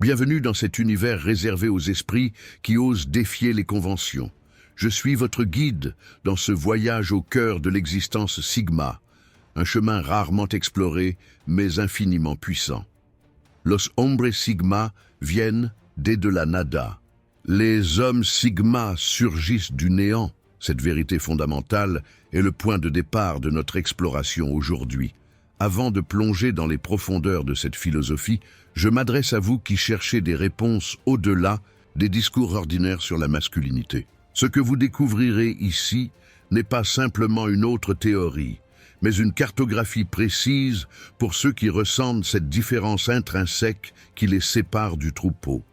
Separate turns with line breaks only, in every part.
Bienvenue dans cet univers réservé aux esprits qui osent défier les conventions. Je suis votre guide dans ce voyage au cœur de l'existence Sigma, un chemin rarement exploré, mais infiniment puissant. Los hombres Sigma viennent de la nada. Les hommes Sigma surgissent du néant. Cette vérité fondamentale est le point de départ de notre exploration aujourd'hui. Avant de plonger dans les profondeurs de cette philosophie, je m'adresse à vous qui cherchez des réponses au-delà des discours ordinaires sur la masculinité. Ce que vous découvrirez ici n'est pas simplement une autre théorie, mais une cartographie précise pour ceux qui ressentent cette différence intrinsèque qui les sépare du troupeau.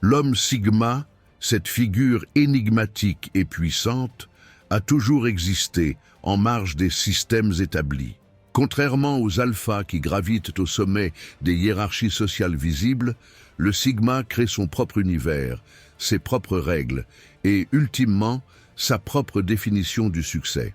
L'homme Sigma, cette figure énigmatique et puissante, a toujours existé en marge des systèmes établis. Contrairement aux alphas qui gravitent au sommet des hiérarchies sociales visibles, le Sigma crée son propre univers, ses propres règles et, ultimement, sa propre définition du succès.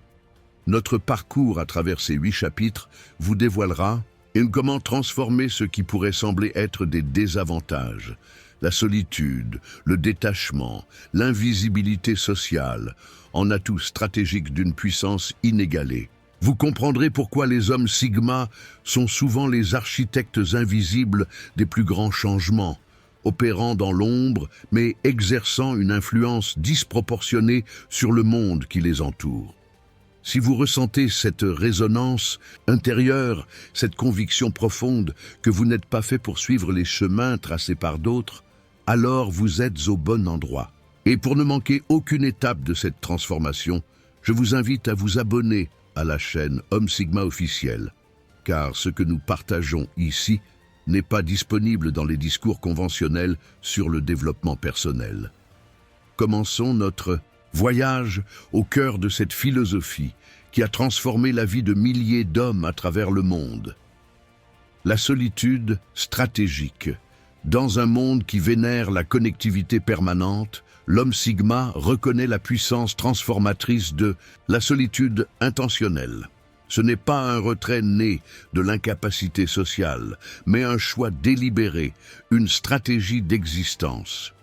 Notre parcours à travers ces 8 chapitres vous dévoilera comment transformer ce qui pourrait sembler être des désavantages. La solitude, le détachement, l'invisibilité sociale, en atout stratégique d'une puissance inégalée. Vous comprendrez pourquoi les hommes Sigma sont souvent les architectes invisibles des plus grands changements, opérant dans l'ombre mais exerçant une influence disproportionnée sur le monde qui les entoure. Si vous ressentez cette résonance intérieure, cette conviction profonde que vous n'êtes pas fait pour suivre les chemins tracés par d'autres, alors vous êtes au bon endroit. Et pour ne manquer aucune étape de cette transformation, je vous invite à vous abonner à la chaîne Homme Sigma officiel, car ce que nous partageons ici n'est pas disponible dans les discours conventionnels sur le développement personnel. Commençons notre voyage au cœur de cette philosophie qui a transformé la vie de milliers d'hommes à travers le monde. La solitude stratégique. Dans un monde qui vénère la connectivité permanente, l'homme Sigma reconnaît la puissance transformatrice de la solitude intentionnelle. Ce n'est pas un retrait né de l'incapacité sociale, mais un choix délibéré, une stratégie d'existence.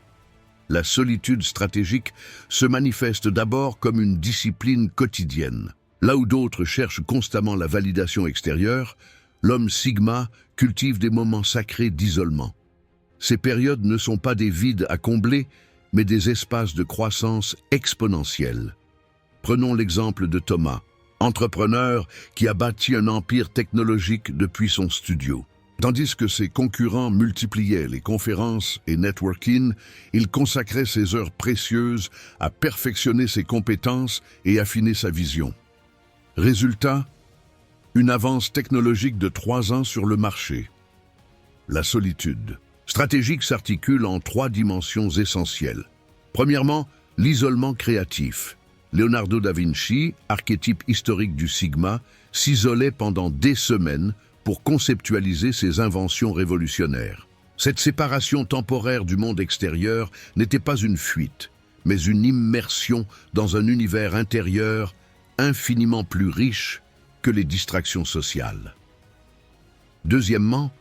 La solitude stratégique se manifeste d'abord comme une discipline quotidienne. Là où d'autres cherchent constamment la validation extérieure, l'homme Sigma cultive des moments sacrés d'isolement. Ces périodes ne sont pas des vides à combler, mais des espaces de croissance exponentielle. Prenons l'exemple de Thomas, entrepreneur qui a bâti un empire technologique depuis son studio. Tandis que ses concurrents multipliaient les conférences et networking, il consacrait ses heures précieuses à perfectionner ses compétences et affiner sa vision. Résultat, une avance technologique de 3 ans sur le marché. La solitude stratégique s'articule en 3 dimensions essentielles. Premièrement, l'isolement créatif. Leonardo da Vinci, archétype historique du Sigma, s'isolait pendant des semaines pour conceptualiser ses inventions révolutionnaires. Cette séparation temporaire du monde extérieur n'était pas une fuite, mais une immersion dans un univers intérieur infiniment plus riche que les distractions sociales. Deuxièmement,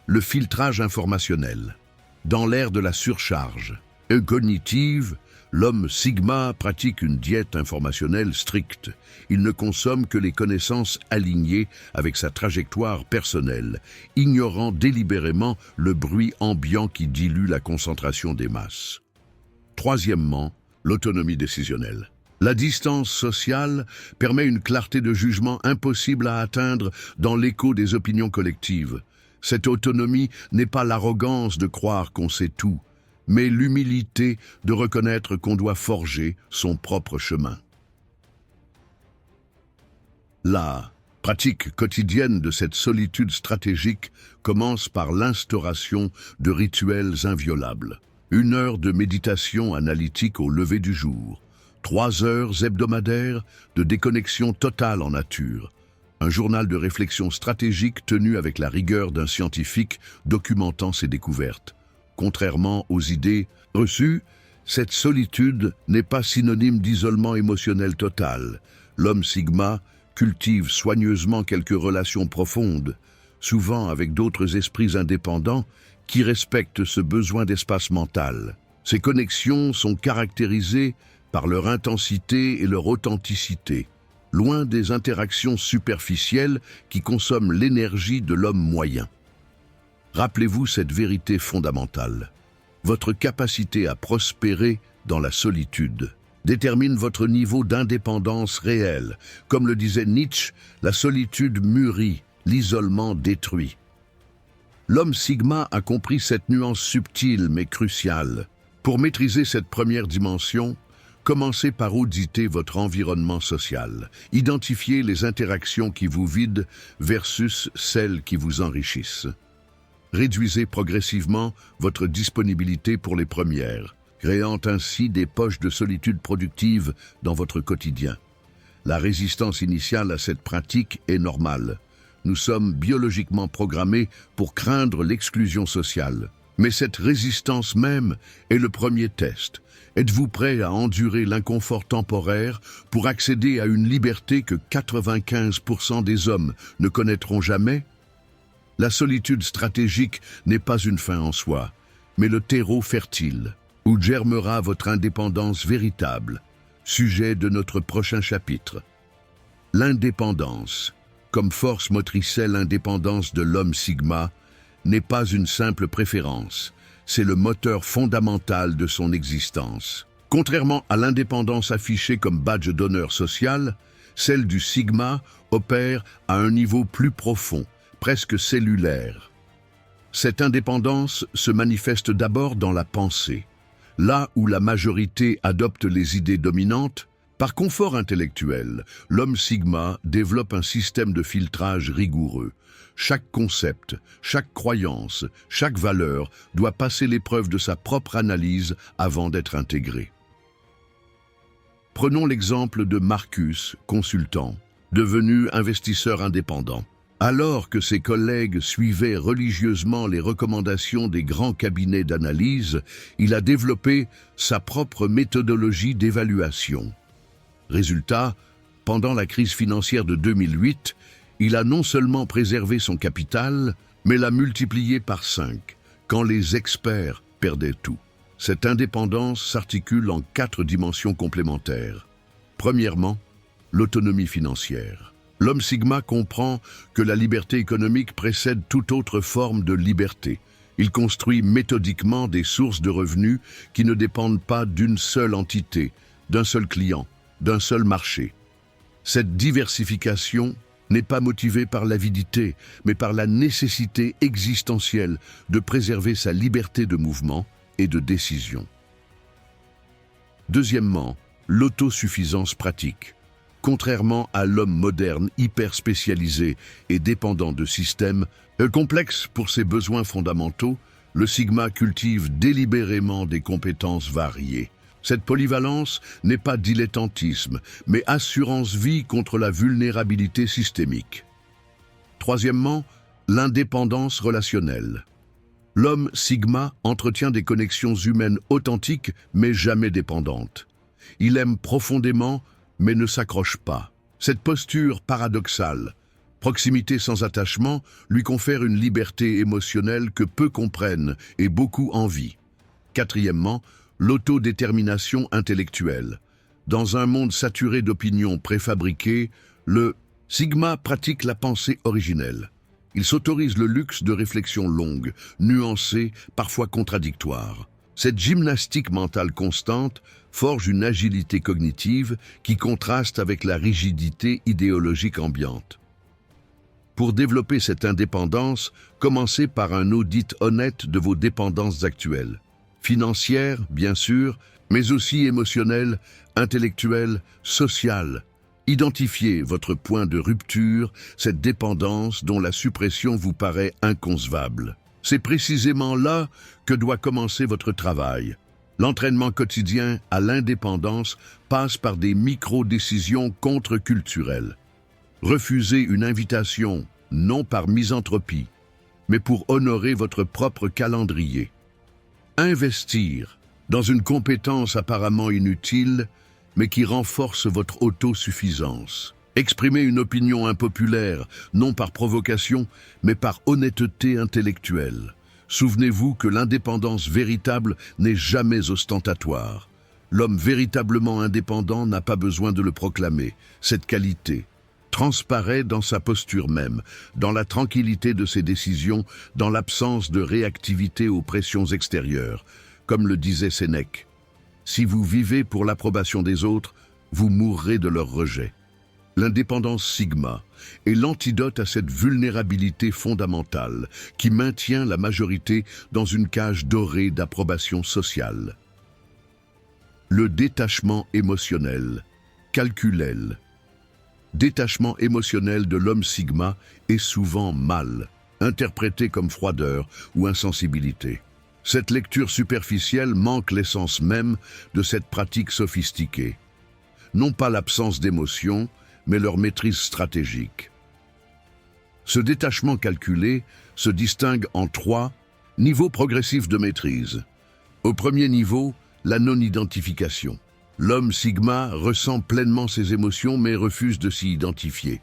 le filtrage informationnel. Dans l'ère de la surcharge cognitive, l'homme Sigma pratique une diète informationnelle stricte. Il ne consomme que les connaissances alignées avec sa trajectoire personnelle, ignorant délibérément le bruit ambiant qui dilue la concentration des masses. Troisièmement, l'autonomie décisionnelle. La distance sociale permet une clarté de jugement impossible à atteindre dans l'écho des opinions collectives. Cette autonomie n'est pas l'arrogance de croire qu'on sait tout, mais l'humilité de reconnaître qu'on doit forger son propre chemin. La pratique quotidienne de cette solitude stratégique commence par l'instauration de rituels inviolables. 1 heure de méditation analytique au lever du jour, 3 heures hebdomadaires de déconnexion totale en nature, un journal de réflexion stratégique tenu avec la rigueur d'un scientifique documentant ses découvertes. Contrairement aux idées reçues, cette solitude n'est pas synonyme d'isolement émotionnel total. L'homme Sigma cultive soigneusement quelques relations profondes, souvent avec d'autres esprits indépendants, qui respectent ce besoin d'espace mental. Ces connexions sont caractérisées par leur intensité et leur authenticité, loin des interactions superficielles qui consomment l'énergie de l'homme moyen. Rappelez-vous cette vérité fondamentale. Votre capacité à prospérer dans la solitude détermine votre niveau d'indépendance réelle. Comme le disait Nietzsche, la solitude mûrit, l'isolement détruit. L'homme Sigma a compris cette nuance subtile mais cruciale. Pour maîtriser cette première dimension, commencez par auditer votre environnement social. Identifiez les interactions qui vous vident versus celles qui vous enrichissent. Réduisez progressivement votre disponibilité pour les premières, créant ainsi des poches de solitude productive dans votre quotidien. La résistance initiale à cette pratique est normale. Nous sommes biologiquement programmés pour craindre l'exclusion sociale. Mais cette résistance même est le premier test. Êtes-vous prêt à endurer l'inconfort temporaire pour accéder à une liberté que 95% des hommes ne connaîtront jamais? La solitude stratégique n'est pas une fin en soi, mais le terreau fertile, où germera votre indépendance véritable, sujet de notre prochain chapitre. L'indépendance, comme force motricelle l'indépendance de l'homme Sigma, n'est pas une simple préférence, c'est le moteur fondamental de son existence. Contrairement à l'indépendance affichée comme badge d'honneur social, celle du Sigma opère à un niveau plus profond, presque cellulaire. Cette indépendance se manifeste d'abord dans la pensée. Là où la majorité adopte les idées dominantes, par confort intellectuel, l'homme Sigma développe un système de filtrage rigoureux. Chaque concept, chaque croyance, chaque valeur doit passer l'épreuve de sa propre analyse avant d'être intégré. Prenons l'exemple de Marcus, consultant, devenu investisseur indépendant. Alors que ses collègues suivaient religieusement les recommandations des grands cabinets d'analyse, il a développé sa propre méthodologie d'évaluation. Résultat, pendant la crise financière de 2008, il a non seulement préservé son capital, mais l'a multiplié par 5, quand les experts perdaient tout. Cette indépendance s'articule en 4 dimensions complémentaires. Premièrement, l'autonomie financière. L'homme Sigma comprend que la liberté économique précède toute autre forme de liberté. Il construit méthodiquement des sources de revenus qui ne dépendent pas d'une seule entité, d'un seul client, d'un seul marché. Cette diversification n'est pas motivée par l'avidité, mais par la nécessité existentielle de préserver sa liberté de mouvement et de décision. Deuxièmement, l'autosuffisance pratique. Contrairement à l'homme moderne hyper spécialisé et dépendant de systèmes complexes pour ses besoins fondamentaux, le Sigma cultive délibérément des compétences variées. Cette polyvalence n'est pas dilettantisme, mais assurance-vie contre la vulnérabilité systémique. Troisièmement, l'indépendance relationnelle. L'homme Sigma entretient des connexions humaines authentiques, mais jamais dépendantes. Il aime profondément, mais ne s'accroche pas. Cette posture paradoxale, proximité sans attachement, lui confère une liberté émotionnelle que peu comprennent et beaucoup envient. Quatrièmement, l'autodétermination intellectuelle. Dans un monde saturé d'opinions préfabriquées, le Sigma pratique la pensée originelle. Il s'autorise le luxe de réflexions longues, nuancées, parfois contradictoires. Cette gymnastique mentale constante forge une agilité cognitive qui contraste avec la rigidité idéologique ambiante. Pour développer cette indépendance, commencez par un audit honnête de vos dépendances actuelles. Financières, bien sûr, mais aussi émotionnelles, intellectuelles, sociales. Identifiez votre point de rupture, cette dépendance dont la suppression vous paraît inconcevable. C'est précisément là que doit commencer votre travail. L'entraînement quotidien à l'indépendance passe par des micro-décisions contre-culturelles. Refusez une invitation, non par misanthropie, mais pour honorer votre propre calendrier. Investir dans une compétence apparemment inutile, mais qui renforce votre autosuffisance. Exprimer une opinion impopulaire, non par provocation, mais par honnêteté intellectuelle. Souvenez-vous que l'indépendance véritable n'est jamais ostentatoire. L'homme véritablement indépendant n'a pas besoin de le proclamer. Cette qualité transparaît dans sa posture même, dans la tranquillité de ses décisions, dans l'absence de réactivité aux pressions extérieures. Comme le disait Sénèque, « Si vous vivez pour l'approbation des autres, vous mourrez de leur rejet. » L'indépendance sigma est l'antidote à cette vulnérabilité fondamentale qui maintient la majorité dans une cage dorée d'approbation sociale. Le détachement émotionnel, calculel. Détachement émotionnel de l'homme sigma est souvent mal interprété comme froideur ou insensibilité. Cette lecture superficielle manque l'essence même de cette pratique sophistiquée. Non pas l'absence d'émotion, mais leur maîtrise stratégique. Ce détachement calculé se distingue en 3 niveaux progressifs de maîtrise. Au premier niveau, la non-identification. L'homme sigma ressent pleinement ses émotions mais refuse de s'y identifier.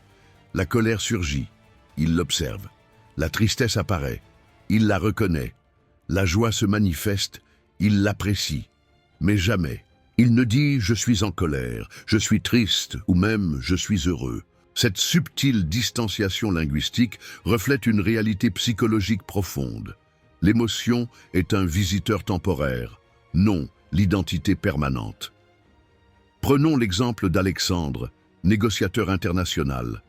La colère surgit, il l'observe. La tristesse apparaît, il la reconnaît. La joie se manifeste, il l'apprécie. Mais jamais, il ne dit « je suis en colère »,« je suis triste » ou même « je suis heureux ». Cette subtile distanciation linguistique reflète une réalité psychologique profonde. L'émotion est un visiteur temporaire, non l'identité permanente. Prenons l'exemple d'Alexandre, négociateur international.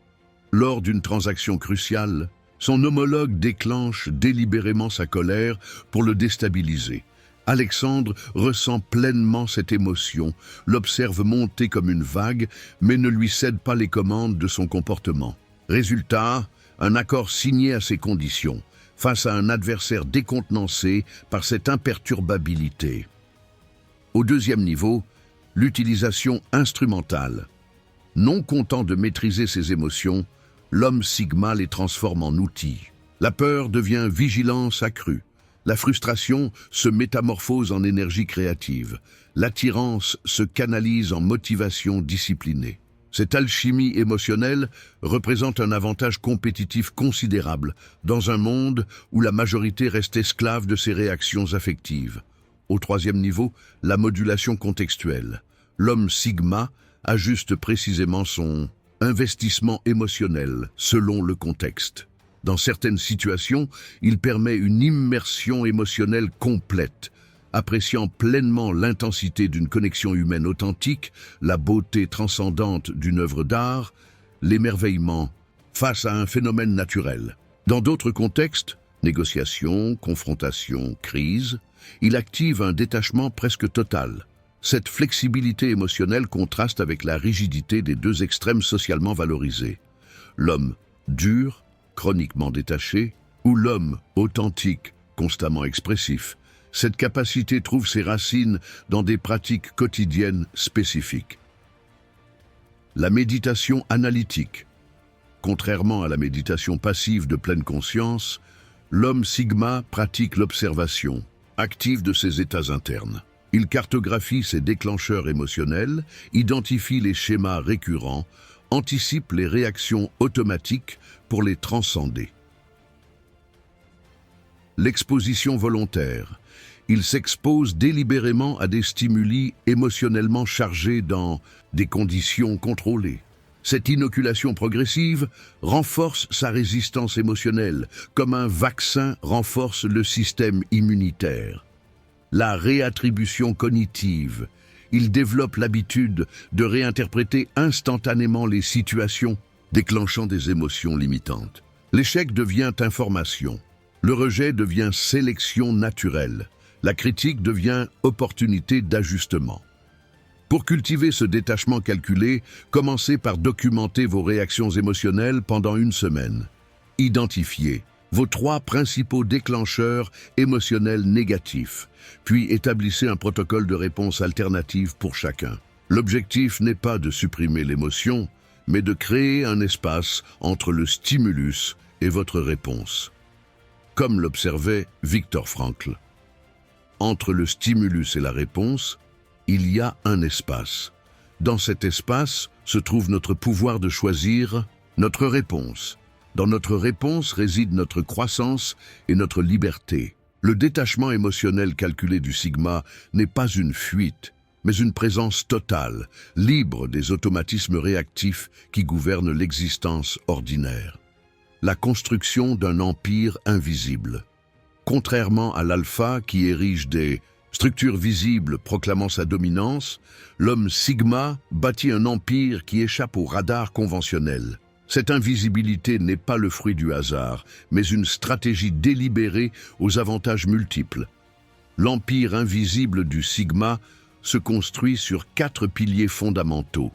Lors d'une transaction cruciale, son homologue déclenche délibérément sa colère pour le déstabiliser. Alexandre ressent pleinement cette émotion, l'observe monter comme une vague, mais ne lui cède pas les commandes de son comportement. Résultat, un accord signé à ses conditions, face à un adversaire décontenancé par cette imperturbabilité. Au deuxième niveau, l'utilisation instrumentale. Non content de maîtriser ses émotions, l'homme sigma les transforme en outils. La peur devient vigilance accrue. La frustration se métamorphose en énergie créative. L'attirance se canalise en motivation disciplinée. Cette alchimie émotionnelle représente un avantage compétitif considérable dans un monde où la majorité reste esclave de ses réactions affectives. Au troisième niveau, la modulation contextuelle. L'homme sigma ajuste précisément son investissement émotionnel selon le contexte. Dans certaines situations, il permet une immersion émotionnelle complète, appréciant pleinement l'intensité d'une connexion humaine authentique, la beauté transcendante d'une œuvre d'art, l'émerveillement face à un phénomène naturel. Dans d'autres contextes, négociation, confrontation, crise, il active un détachement presque total. Cette flexibilité émotionnelle contraste avec la rigidité des deux extrêmes socialement valorisés. L'homme dur, chroniquement détaché, ou l'homme authentique, constamment expressif. Cette capacité trouve ses racines dans des pratiques quotidiennes spécifiques. La méditation analytique. Contrairement à la méditation passive de pleine conscience, l'homme sigma pratique l'observation active de ses états internes. Il cartographie ses déclencheurs émotionnels, identifie les schémas récurrents, anticipe les réactions automatiques pour les transcender. L'exposition volontaire. Il s'expose délibérément à des stimuli émotionnellement chargés dans des conditions contrôlées. Cette inoculation progressive renforce sa résistance émotionnelle, comme un vaccin renforce le système immunitaire. La réattribution cognitive. Il développe l'habitude de réinterpréter instantanément les situations, déclenchant des émotions limitantes. L'échec devient information. Le rejet devient sélection naturelle. La critique devient opportunité d'ajustement. Pour cultiver ce détachement calculé, commencez par documenter vos réactions émotionnelles pendant une semaine. Identifiez vos 3 principaux déclencheurs émotionnels négatifs, puis établissez un protocole de réponse alternative pour chacun. L'objectif n'est pas de supprimer l'émotion, mais de créer un espace entre le stimulus et votre réponse. Comme l'observait Viktor Frankl. Entre le stimulus et la réponse, il y a un espace. Dans cet espace se trouve notre pouvoir de choisir notre réponse. Dans notre réponse réside notre croissance et notre liberté. Le détachement émotionnel calculé du sigma n'est pas une fuite, mais une présence totale, libre des automatismes réactifs qui gouvernent l'existence ordinaire. La construction d'un empire invisible. Contrairement à l'alpha qui érige des structures visibles proclamant sa dominance, l'homme sigma bâtit un empire qui échappe au radar conventionnel. Cette invisibilité n'est pas le fruit du hasard, mais une stratégie délibérée aux avantages multiples. L'empire invisible du sigma se construit sur 4 piliers fondamentaux.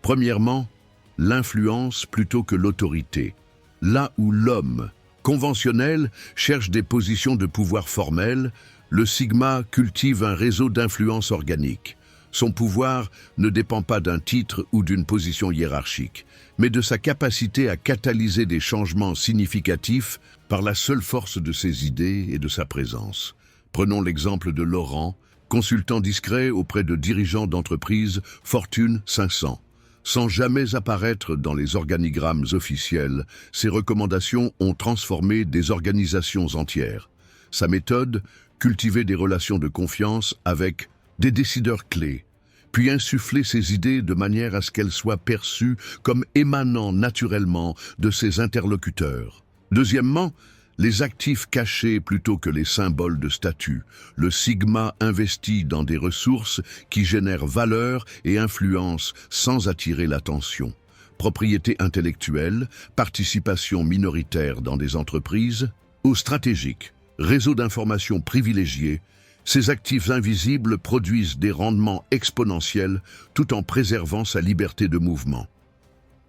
Premièrement, l'influence plutôt que l'autorité. Là où l'homme conventionnel cherche des positions de pouvoir formelles, le sigma cultive un réseau d'influence organique. Son pouvoir ne dépend pas d'un titre ou d'une position hiérarchique, mais de sa capacité à catalyser des changements significatifs par la seule force de ses idées et de sa présence. Prenons l'exemple de Laurent, consultant discret auprès de dirigeants d'entreprises Fortune 500. Sans jamais apparaître dans les organigrammes officiels, ses recommandations ont transformé des organisations entières. Sa méthode, cultiver des relations de confiance avec des décideurs clés, puis insuffler ses idées de manière à ce qu'elles soient perçues comme émanant naturellement de ses interlocuteurs. Deuxièmement, les actifs cachés plutôt que les symboles de statut. Le sigma investit dans des ressources qui génèrent valeur et influence sans attirer l'attention. Propriété intellectuelle, participation minoritaire dans des entreprises, ou stratégique, réseau d'informations privilégiés. Ces actifs invisibles produisent des rendements exponentiels tout en préservant sa liberté de mouvement.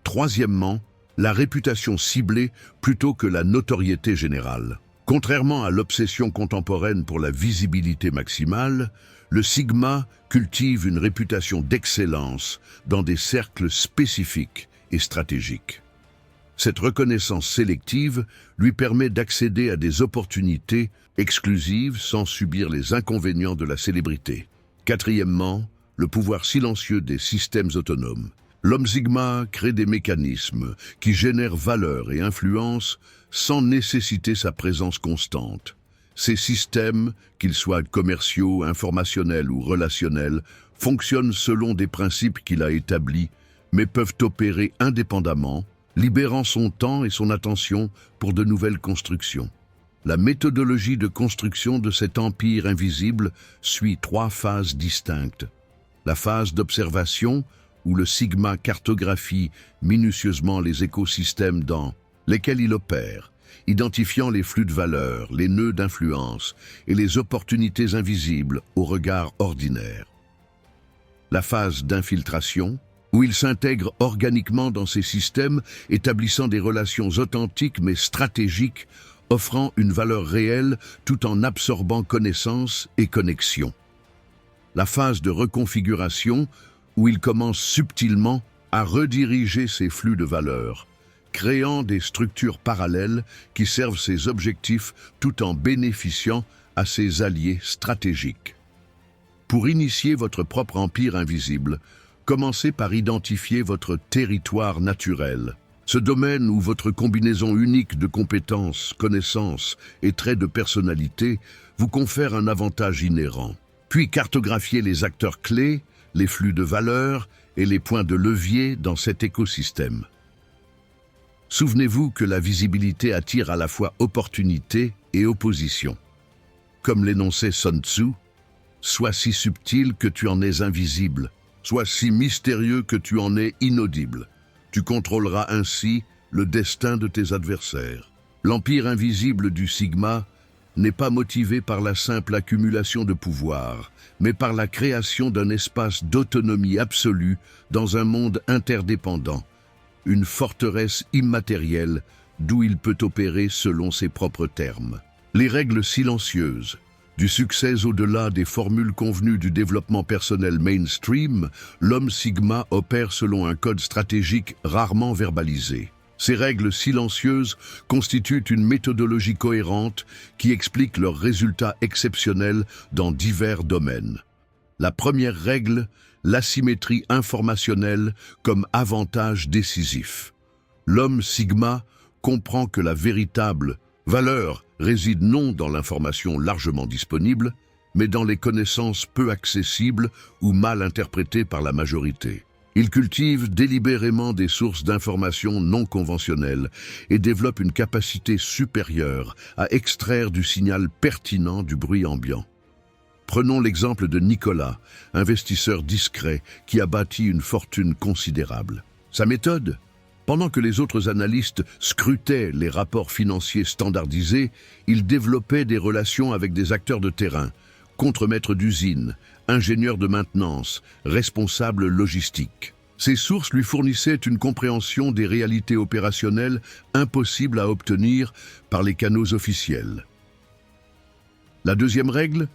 Troisièmement, la réputation ciblée plutôt que la notoriété générale. Contrairement à l'obsession contemporaine pour la visibilité maximale, le sigma cultive une réputation d'excellence dans des cercles spécifiques et stratégiques. Cette reconnaissance sélective lui permet d'accéder à des opportunités exclusives sans subir les inconvénients de la célébrité. Quatrièmement, le pouvoir silencieux des systèmes autonomes. L'homme sigma crée des mécanismes qui génèrent valeur et influence sans nécessiter sa présence constante. Ces systèmes, qu'ils soient commerciaux, informationnels ou relationnels, fonctionnent selon des principes qu'il a établis, mais peuvent opérer indépendamment, libérant son temps et son attention pour de nouvelles constructions. La méthodologie de construction de cet empire invisible suit 3 phases distinctes. La phase d'observation, où le sigma cartographie minutieusement les écosystèmes dans lesquels il opère, identifiant les flux de valeur, les nœuds d'influence et les opportunités invisibles au regard ordinaire. La phase d'infiltration, où il s'intègre organiquement dans ces systèmes, établissant des relations authentiques mais stratégiques, offrant une valeur réelle tout en absorbant connaissances et connexions. La phase de reconfiguration, où il commence subtilement à rediriger ses flux de valeur, créant des structures parallèles qui servent ses objectifs tout en bénéficiant à ses alliés stratégiques. Pour initier votre propre empire invisible, commencez par identifier votre territoire naturel, ce domaine où votre combinaison unique de compétences, connaissances et traits de personnalité vous confère un avantage inhérent. Puis cartographiez les acteurs clés, les flux de valeur et les points de levier dans cet écosystème. Souvenez-vous que la visibilité attire à la fois opportunité et opposition. Comme l'énonçait Sun Tzu, « Sois si subtil que tu en es invisible, sois si mystérieux que tu en es inaudible. Tu contrôleras ainsi le destin de tes adversaires. » L'empire invisible du sigma n'est pas motivé par la simple accumulation de pouvoir, mais par la création d'un espace d'autonomie absolue dans un monde interdépendant, une forteresse immatérielle d'où il peut opérer selon ses propres termes. Les règles silencieuses, du succès au-delà des formules convenues du développement personnel mainstream, l'homme sigma opère selon un code stratégique rarement verbalisé. Ces règles silencieuses constituent une méthodologie cohérente qui explique leurs résultats exceptionnels dans divers domaines. La première règle, l'asymétrie informationnelle comme avantage décisif. L'homme sigma comprend que la véritable valeur réside non dans l'information largement disponible, mais dans les connaissances peu accessibles ou mal interprétées par la majorité. Il cultive délibérément des sources d'informations non conventionnelles et développe une capacité supérieure à extraire du signal pertinent du bruit ambiant. Prenons l'exemple de Nicolas, investisseur discret qui a bâti une fortune considérable. Sa méthode ? Pendant que les autres analystes scrutaient les rapports financiers standardisés, il développait des relations avec des acteurs de terrain, contremaîtres d'usine, ingénieurs de maintenance, responsables logistiques. Ces sources lui fournissaient une compréhension des réalités opérationnelles impossibles à obtenir par les canaux officiels. La deuxième règle,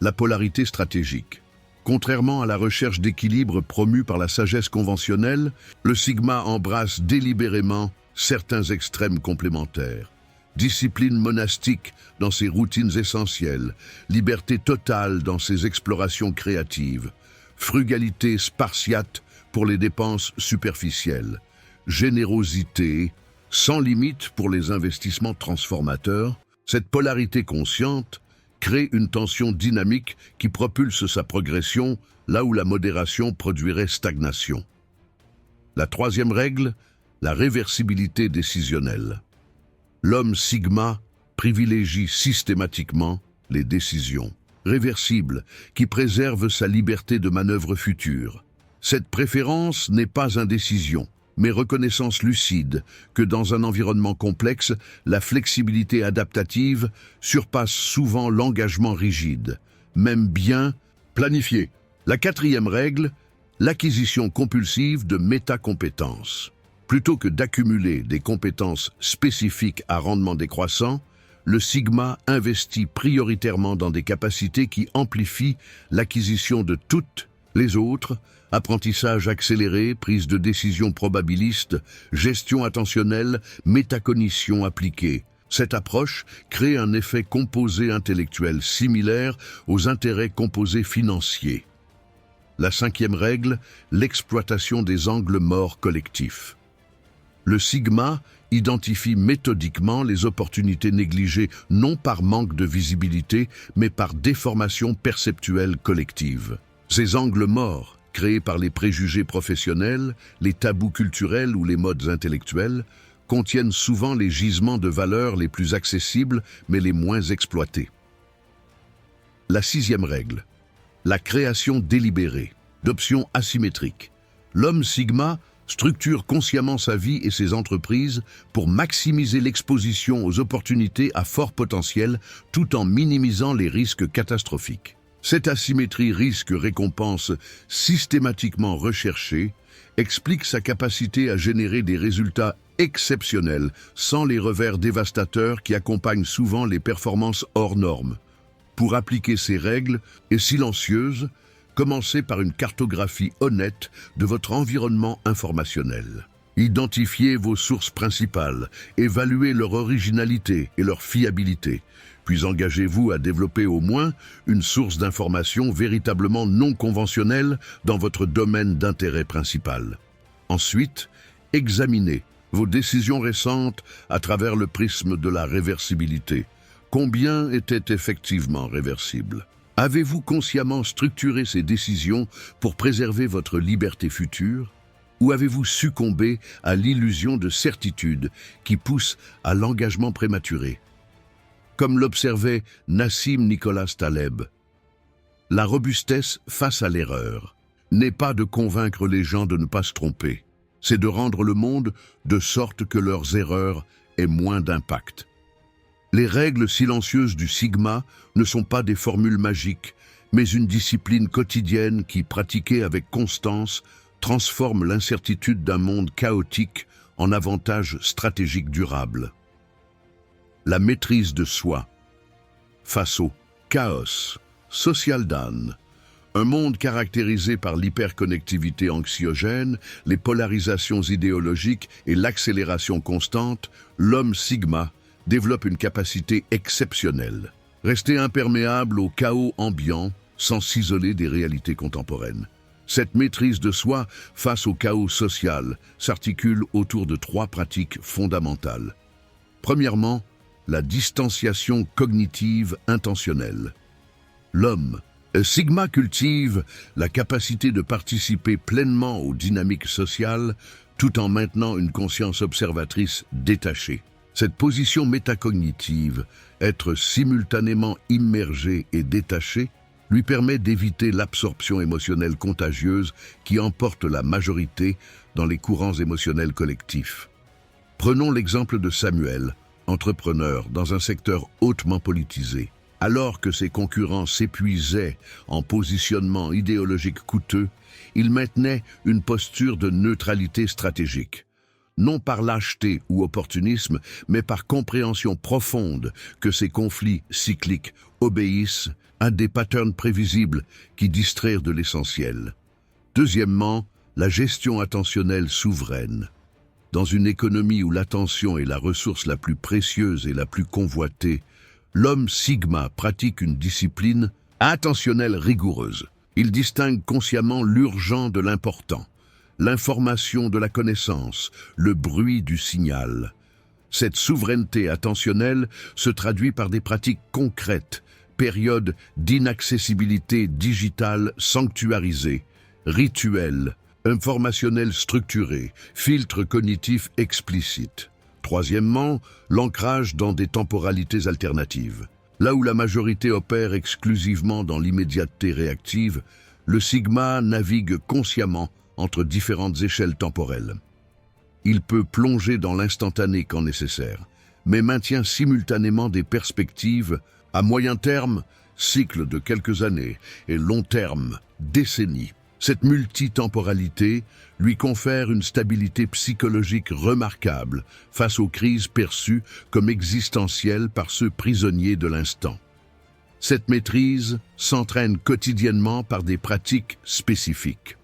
la polarité stratégique. Contrairement à la recherche d'équilibre promue par la sagesse conventionnelle, le Sigma embrasse délibérément certains extrêmes complémentaires. Discipline monastique dans ses routines essentielles, liberté totale dans ses explorations créatives, frugalité spartiate pour les dépenses superficielles, générosité sans limite pour les investissements transformateurs. Cette polarité consciente crée une tension dynamique qui propulse sa progression là où la modération produirait stagnation. La troisième règle, la réversibilité décisionnelle. L'homme Sigma privilégie systématiquement les décisions réversibles qui préservent sa liberté de manœuvre future. Cette préférence n'est pas indécision, mais reconnaissance lucide que dans un environnement complexe, la flexibilité adaptative surpasse souvent l'engagement rigide, même bien planifié. La quatrième règle, l'acquisition compulsive de métacompétences. Plutôt que d'accumuler des compétences spécifiques à rendement décroissant, le Sigma investit prioritairement dans des capacités qui amplifient l'acquisition de toutes les autres: apprentissage accéléré, prise de décision probabiliste, gestion attentionnelle, métacognition appliquée. Cette approche crée un effet composé intellectuel similaire aux intérêts composés financiers. La cinquième règle, l'exploitation des angles morts collectifs. Le Sigma identifie méthodiquement les opportunités négligées non par manque de visibilité, mais par déformation perceptuelle collective. Ces angles morts, créés par les préjugés professionnels, les tabous culturels ou les modes intellectuels, contiennent souvent les gisements de valeurs les plus accessibles mais les moins exploités. La sixième règle, la création délibérée, d'options asymétriques. L'homme Sigma structure consciemment sa vie et ses entreprises pour maximiser l'exposition aux opportunités à fort potentiel tout en minimisant les risques catastrophiques. Cette asymétrie risque-récompense systématiquement recherchée explique sa capacité à générer des résultats exceptionnels sans les revers dévastateurs qui accompagnent souvent les performances hors normes. Pour appliquer ces règles et silencieuses, commencez par une cartographie honnête de votre environnement informationnel. Identifiez vos sources principales, évaluez leur originalité et leur fiabilité, puis engagez-vous à développer au moins une source d'information véritablement non conventionnelle dans votre domaine d'intérêt principal. Ensuite, examinez vos décisions récentes à travers le prisme de la réversibilité. Combien étaient effectivement réversibles ? Avez-vous consciemment structuré ces décisions pour préserver votre liberté future? Ou avez-vous succombé à l'illusion de certitude qui pousse à l'engagement prématuré? Comme l'observait Nassim Nicholas Taleb, la robustesse face à l'erreur n'est pas de convaincre les gens de ne pas se tromper, c'est de rendre le monde de sorte que leurs erreurs aient moins d'impact. Les règles silencieuses du Sigma ne sont pas des formules magiques, mais une discipline quotidienne qui, pratiquée avec constance, transforme l'incertitude d'un monde chaotique en avantage stratégique durable. La maîtrise de soi. Face au chaos social d'Anne, un monde caractérisé par l'hyperconnectivité anxiogène, les polarisations idéologiques et l'accélération constante, l'homme Sigma développe une capacité exceptionnelle. Rester imperméable au chaos ambiant sans s'isoler des réalités contemporaines. Cette maîtrise de soi face au chaos social s'articule autour de 3 pratiques fondamentales. Premièrement, la distanciation cognitive intentionnelle. L'homme, Sigma cultive la capacité de participer pleinement aux dynamiques sociales tout en maintenant une conscience observatrice détachée. Cette position métacognitive, être simultanément immergé et détaché, lui permet d'éviter l'absorption émotionnelle contagieuse qui emporte la majorité dans les courants émotionnels collectifs. Prenons l'exemple de Samuel, entrepreneur dans un secteur hautement politisé. Alors que ses concurrents s'épuisaient en positionnement idéologique coûteux, il maintenait une posture de neutralité stratégique. Non par lâcheté ou opportunisme, mais par compréhension profonde que ces conflits cycliques obéissent à des patterns prévisibles qui distraient de l'essentiel. Deuxièmement, la gestion attentionnelle souveraine. Dans une économie où l'attention est la ressource la plus précieuse et la plus convoitée, l'homme Sigma pratique une discipline attentionnelle rigoureuse. Il distingue consciemment l'urgent de l'important, l'information de la connaissance, le bruit du signal. Cette souveraineté attentionnelle se traduit par des pratiques concrètes, périodes d'inaccessibilité digitale sanctuarisée, rituels, informationnels structurés, filtres cognitifs explicites. Troisièmement, l'ancrage dans des temporalités alternatives. Là où la majorité opère exclusivement dans l'immédiateté réactive, le Sigma navigue consciemment entre différentes échelles temporelles. Il peut plonger dans l'instantané quand nécessaire, mais maintient simultanément des perspectives à moyen terme, cycle de quelques années, et long terme, décennies. Cette multitemporalité lui confère une stabilité psychologique remarquable face aux crises perçues comme existentielles par ceux prisonniers de l'instant. Cette maîtrise s'entraîne quotidiennement par des pratiques spécifiques.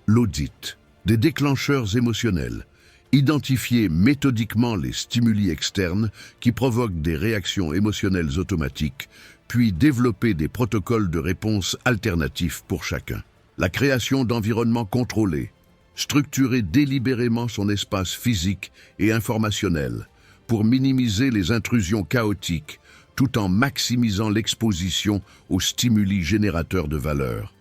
L'audit, des déclencheurs émotionnels, identifier méthodiquement les stimuli externes qui provoquent des réactions émotionnelles automatiques, puis développer des protocoles de réponse alternatifs pour chacun. La création d'environnements contrôlés, structurer délibérément son espace physique et informationnel pour minimiser les intrusions chaotiques tout en maximisant l'exposition aux stimuli générateurs de valeur.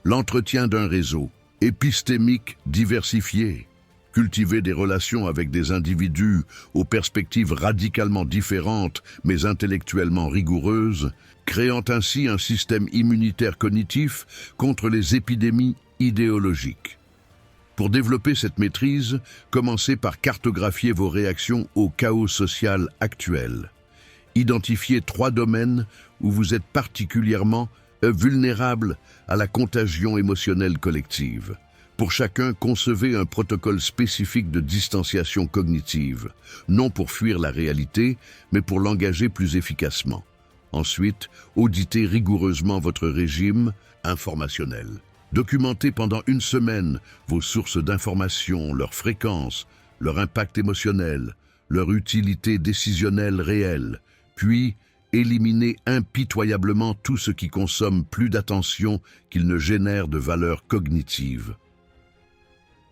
L'entretien d'un réseau épistémique diversifié, cultiver des relations avec des individus aux perspectives radicalement différentes mais intellectuellement rigoureuses, créant ainsi un système immunitaire cognitif contre les épidémies idéologiques. Pour développer cette maîtrise, commencez par cartographier vos réactions au chaos social actuel. Identifiez 3 domaines où vous êtes particulièrement vulnérable à la contagion émotionnelle collective. Pour chacun, concevez un protocole spécifique de distanciation cognitive, non pour fuir la réalité, mais pour l'engager plus efficacement. Ensuite, auditez rigoureusement votre régime informationnel. Documentez pendant 1 semaine vos sources d'information, leur fréquence, leur impact émotionnel, leur utilité décisionnelle réelle, puis éliminez impitoyablement tout ce qui consomme plus d'attention qu'il ne génère de valeur cognitive.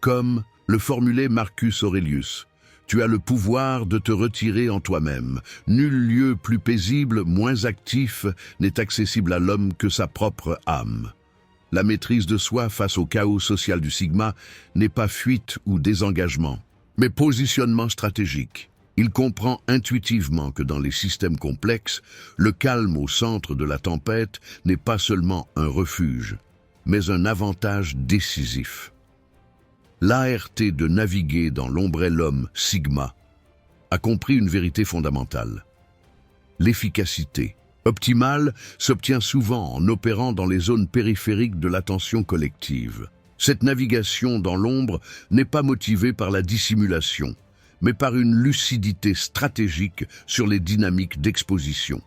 Comme le formulait Marcus Aurelius, tu as le pouvoir de te retirer en toi-même. Nul lieu plus paisible, moins actif, n'est accessible à l'homme que sa propre âme. La maîtrise de soi face au chaos social du Sigma n'est pas fuite ou désengagement, mais positionnement stratégique. Il comprend intuitivement que dans les systèmes complexes, le calme au centre de la tempête n'est pas seulement un refuge, mais un avantage décisif. L'ART de naviguer dans l'ombrellum Sigma a compris une vérité fondamentale. L'efficacité optimale s'obtient souvent en opérant dans les zones périphériques de l'attention collective. Cette navigation dans l'ombre n'est pas motivée par la dissimulation, mais par une lucidité stratégique sur les dynamiques d'exposition.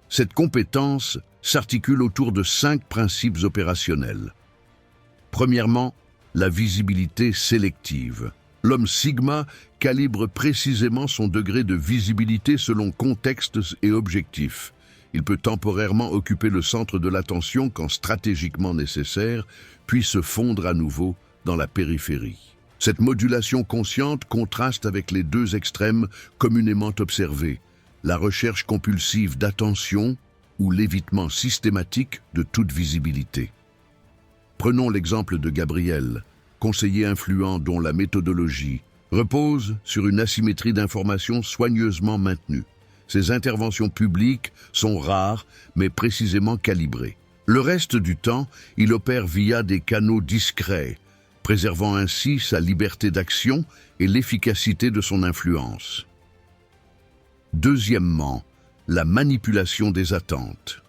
Cette compétence s'articule autour de 5 principes opérationnels. Premièrement, la visibilité sélective. L'homme Sigma calibre précisément son degré de visibilité selon contextes et objectifs. Il peut temporairement occuper le centre de l'attention quand stratégiquement nécessaire, puis se fondre à nouveau dans la périphérie. Cette modulation consciente contraste avec les deux extrêmes communément observés, la recherche compulsive d'attention ou l'évitement systématique de toute visibilité. Prenons l'exemple de Gabriel, conseiller influent dont la méthodologie repose sur une asymétrie d'informations soigneusement maintenue. Ses interventions publiques sont rares, mais précisément calibrées. Le reste du temps, il opère via des canaux discrets, préservant ainsi sa liberté d'action et l'efficacité de son influence. Deuxièmement, la manipulation des attentes.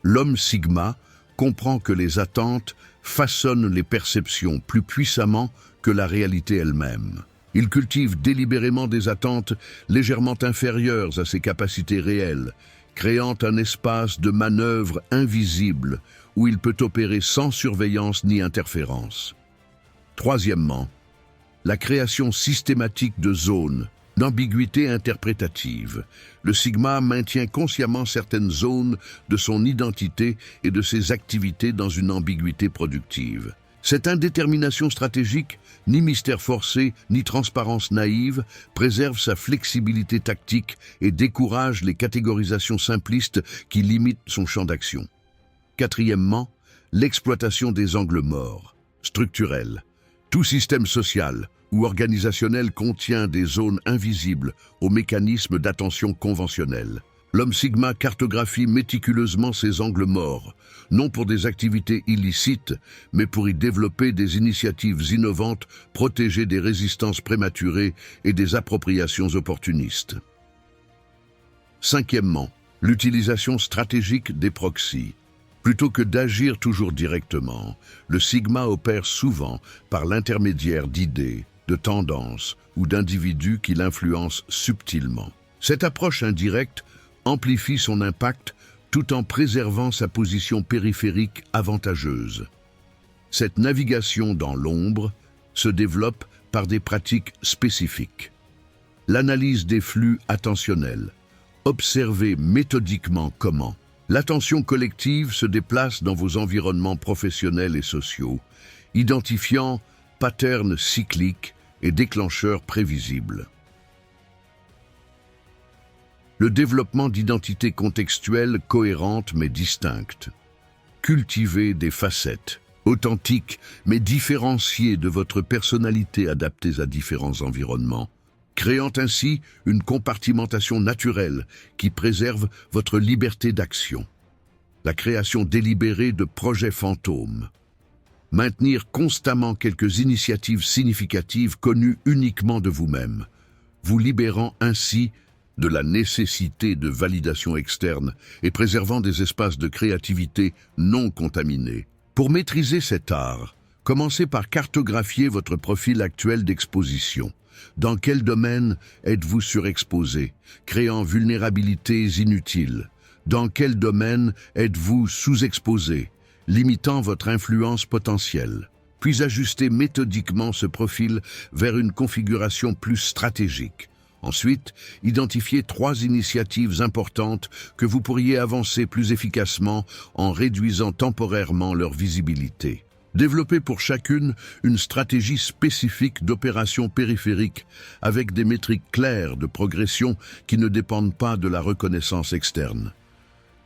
L'homme Sigma comprend que les attentes façonnent les perceptions plus puissamment que la réalité elle-même. Il cultive délibérément des attentes légèrement inférieures à ses capacités réelles, créant un espace de manœuvre invisible où il peut opérer sans surveillance ni interférence. Troisièmement, la création systématique de zones d'ambiguïté interprétative. Le Sigma maintient consciemment certaines zones de son identité et de ses activités dans une ambiguïté productive. Cette indétermination stratégique, ni mystère forcé, ni transparence naïve, préserve sa flexibilité tactique et décourage les catégorisations simplistes qui limitent son champ d'action. Quatrièmement, l'exploitation des angles morts, structurels. Tout système social ou organisationnel contient des zones invisibles aux mécanismes d'attention conventionnels. L'homme Sigma cartographie méticuleusement ces angles morts, non pour des activités illicites, mais pour y développer des initiatives innovantes, protéger des résistances prématurées et des appropriations opportunistes. Cinquièmement, l'utilisation stratégique des proxys. Plutôt que d'agir toujours directement, le Sigma opère souvent par l'intermédiaire d'idées, de tendances ou d'individus qui l'influencent subtilement. Cette approche indirecte amplifie son impact tout en préservant sa position périphérique avantageuse. Cette navigation dans l'ombre se développe par des pratiques spécifiques. L'analyse des flux attentionnels. Observez méthodiquement comment l'attention collective se déplace dans vos environnements professionnels et sociaux, identifiant patterns cycliques et déclencheurs prévisibles. Le développement d'identités contextuelles cohérentes mais distinctes. Cultivez des facettes, authentiques mais différenciées de votre personnalité adaptées à différents environnements, créant ainsi une compartimentation naturelle qui préserve votre liberté d'action. La création délibérée de projets fantômes. Maintenir constamment quelques initiatives significatives connues uniquement de vous-même, vous libérant ainsi de la nécessité de validation externe et préservant des espaces de créativité non contaminés. Pour maîtriser cet art, commencez par cartographier votre profil actuel d'exposition. Dans quel domaine êtes-vous surexposé, créant vulnérabilités inutiles? Dans quel domaine êtes-vous sous-exposé, limitant votre influence potentielle? Puis ajustez méthodiquement ce profil vers une configuration plus stratégique. Ensuite, identifiez 3 initiatives importantes que vous pourriez avancer plus efficacement en réduisant temporairement leur visibilité. Développez pour chacune une stratégie spécifique d'opération périphérique avec des métriques claires de progression qui ne dépendent pas de la reconnaissance externe.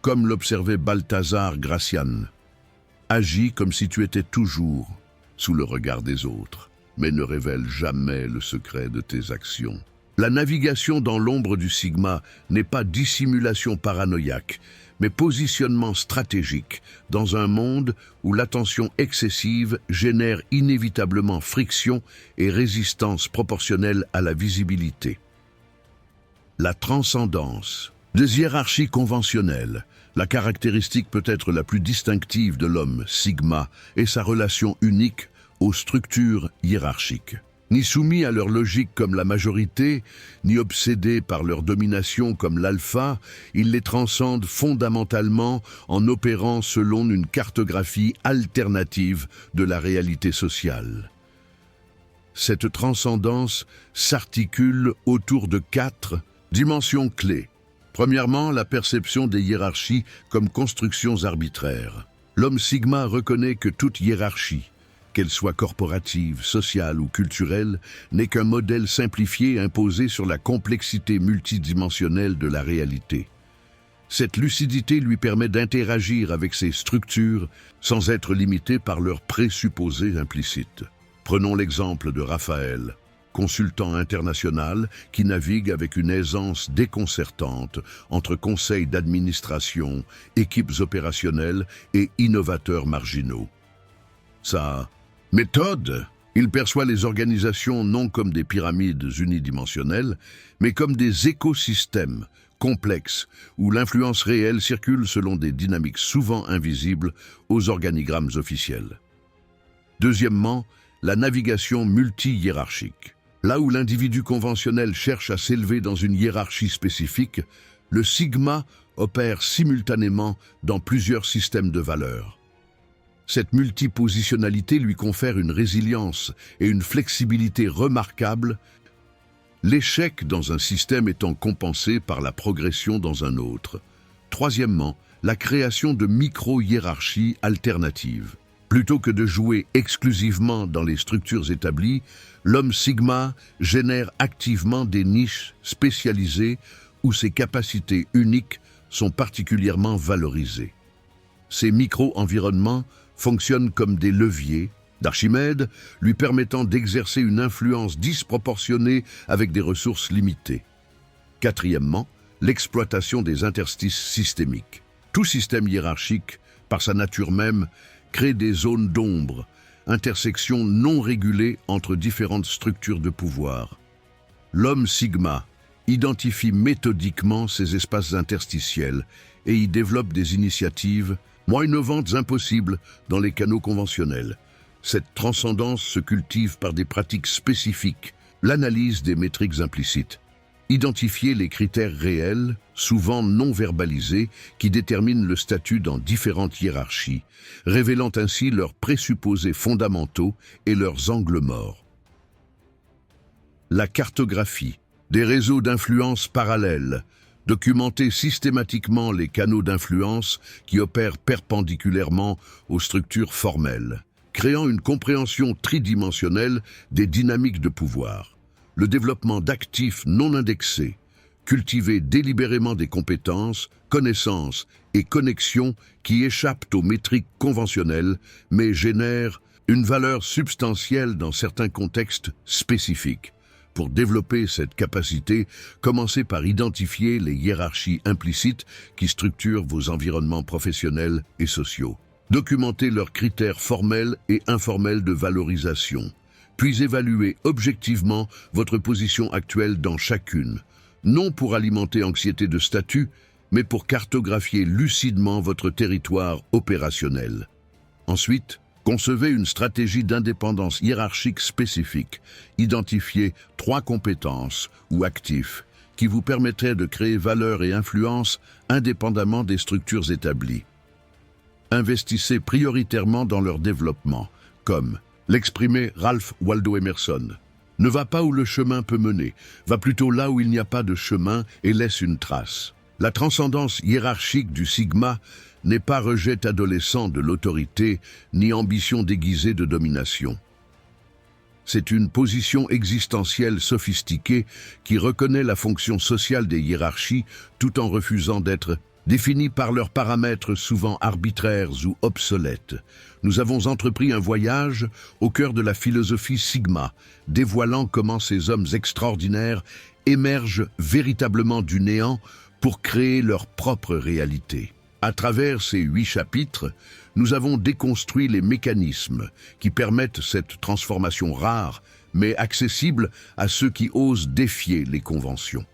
Comme l'observait Balthazar Gracian, agis comme si tu étais toujours sous le regard des autres, mais ne révèle jamais le secret de tes actions. La navigation dans l'ombre du Sigma n'est pas dissimulation paranoïaque, mais positionnement stratégique dans un monde où l'attention excessive génère inévitablement friction et résistance proportionnelle à la visibilité. La transcendance. Des hiérarchies conventionnelles, la caractéristique peut-être la plus distinctive de l'homme Sigma est sa relation unique aux structures hiérarchiques. Ni soumis à leur logique comme la majorité, ni obsédés par leur domination comme l'alpha, ils les transcendent fondamentalement en opérant selon une cartographie alternative de la réalité sociale. Cette transcendance s'articule autour de 4 dimensions clés. Premièrement, la perception des hiérarchies comme constructions arbitraires. L'homme Sigma reconnaît que toute hiérarchie, qu'elle soit corporative, sociale ou culturelle, n'est qu'un modèle simplifié imposé sur la complexité multidimensionnelle de la réalité. Cette lucidité lui permet d'interagir avec ces structures sans être limité par leurs présupposés implicites. Prenons l'exemple de Raphaël, consultant international qui navigue avec une aisance déconcertante entre conseils d'administration, équipes opérationnelles et innovateurs marginaux. Sa méthode, il perçoit les organisations non comme des pyramides unidimensionnelles, mais comme des écosystèmes complexes où l'influence réelle circule selon des dynamiques souvent invisibles aux organigrammes officiels. Deuxièmement, la navigation multi-hiérarchique. Là où l'individu conventionnel cherche à s'élever dans une hiérarchie spécifique, le sigma opère simultanément dans plusieurs systèmes de valeurs. Cette multipositionnalité lui confère une résilience et une flexibilité remarquables, l'échec dans un système étant compensé par la progression dans un autre. Troisièmement, la création de micro-hiérarchies alternatives. Plutôt que de jouer exclusivement dans les structures établies, l'homme sigma génère activement des niches spécialisées où ses capacités uniques sont particulièrement valorisées. Ces micro-environnements fonctionnent comme des leviers d'Archimède, lui permettant d'exercer une influence disproportionnée avec des ressources limitées. Quatrièmement, l'exploitation des interstices systémiques. Tout système hiérarchique, par sa nature même, crée des zones d'ombre, intersections non régulées entre différentes structures de pouvoir. L'homme sigma identifie méthodiquement ces espaces interstitiels et y développe des initiatives moins innovantes impossibles dans les canaux conventionnels. Cette transcendance se cultive par des pratiques spécifiques, l'analyse des métriques implicites, identifier les critères réels, souvent non verbalisés, qui déterminent le statut dans différentes hiérarchies, révélant ainsi leurs présupposés fondamentaux et leurs angles morts. La cartographie, des réseaux d'influence parallèles, documenter systématiquement les canaux d'influence qui opèrent perpendiculairement aux structures formelles, créant une compréhension tridimensionnelle des dynamiques de pouvoir. Le développement d'actifs non indexés, cultiver délibérément des compétences, connaissances et connexions qui échappent aux métriques conventionnelles mais génèrent une valeur substantielle dans certains contextes spécifiques. Pour développer cette capacité, commencez par identifier les hiérarchies implicites qui structurent vos environnements professionnels et sociaux. Documentez leurs critères formels et informels de valorisation. Puis évaluez objectivement votre position actuelle dans chacune, non pour alimenter anxiété de statut, mais pour cartographier lucidement votre territoire opérationnel. Ensuite, concevez une stratégie d'indépendance hiérarchique spécifique. Identifiez 3 compétences ou actifs qui vous permettraient de créer valeur et influence indépendamment des structures établies. Investissez prioritairement dans leur développement, comme l'exprimait Ralph Waldo Emerson. Ne va pas où le chemin peut mener, va plutôt là où il n'y a pas de chemin et laisse une trace. La transcendance hiérarchique du sigma n'est pas rejet adolescent de l'autorité, ni ambition déguisée de domination. C'est une position existentielle sophistiquée qui reconnaît la fonction sociale des hiérarchies tout en refusant d'être définis par leurs paramètres souvent arbitraires ou obsolètes. Nous avons entrepris un voyage au cœur de la philosophie Sigma, dévoilant comment ces hommes extraordinaires émergent véritablement du néant pour créer leur propre réalité. À travers ces 8 chapitres, nous avons déconstruit les mécanismes qui permettent cette transformation rare, mais accessible à ceux qui osent défier les conventions.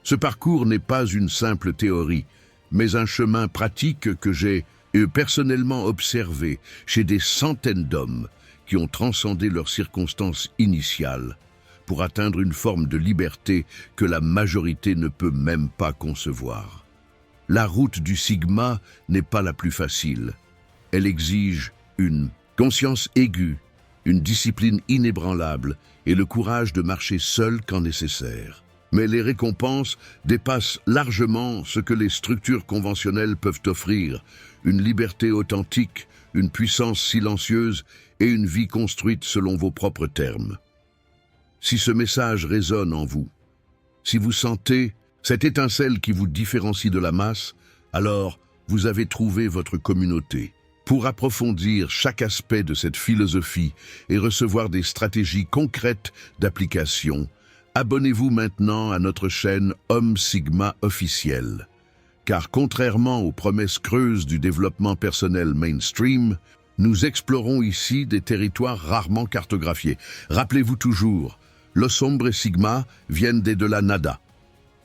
Ce parcours n'est pas une simple théorie, mais un chemin pratique que j'ai personnellement observé chez des centaines d'hommes qui ont transcendé leurs circonstances initiales pour atteindre une forme de liberté que la majorité ne peut même pas concevoir. La route du Sigma n'est pas la plus facile. Elle exige une conscience aiguë, une discipline inébranlable et le courage de marcher seul quand nécessaire. Mais les récompenses dépassent largement ce que les structures conventionnelles peuvent offrir, une liberté authentique, une puissance silencieuse et une vie construite selon vos propres termes. Si ce message résonne en vous, si vous sentez cette étincelle qui vous différencie de la masse, alors vous avez trouvé votre communauté. Pour approfondir chaque aspect de cette philosophie et recevoir des stratégies concrètes d'application, abonnez-vous maintenant à notre chaîne Homme Sigma officielle. Car contrairement aux promesses creuses du développement personnel mainstream, nous explorons ici des territoires rarement cartographiés. Rappelez-vous toujours, Los Hombres Sigma viennent des de la nada.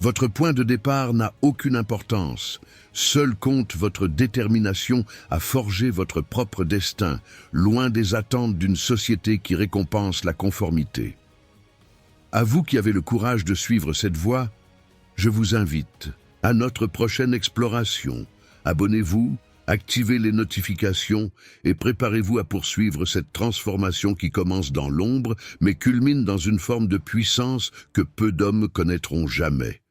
Votre point de départ n'a aucune importance. Seul compte votre détermination à forger votre propre destin, loin des attentes d'une société qui récompense la conformité. À vous qui avez le courage de suivre cette voie, je vous invite à notre prochaine exploration. Abonnez-vous, activez les notifications et préparez-vous à poursuivre cette transformation qui commence dans l'ombre mais culmine dans une forme de puissance que peu d'hommes connaîtront jamais.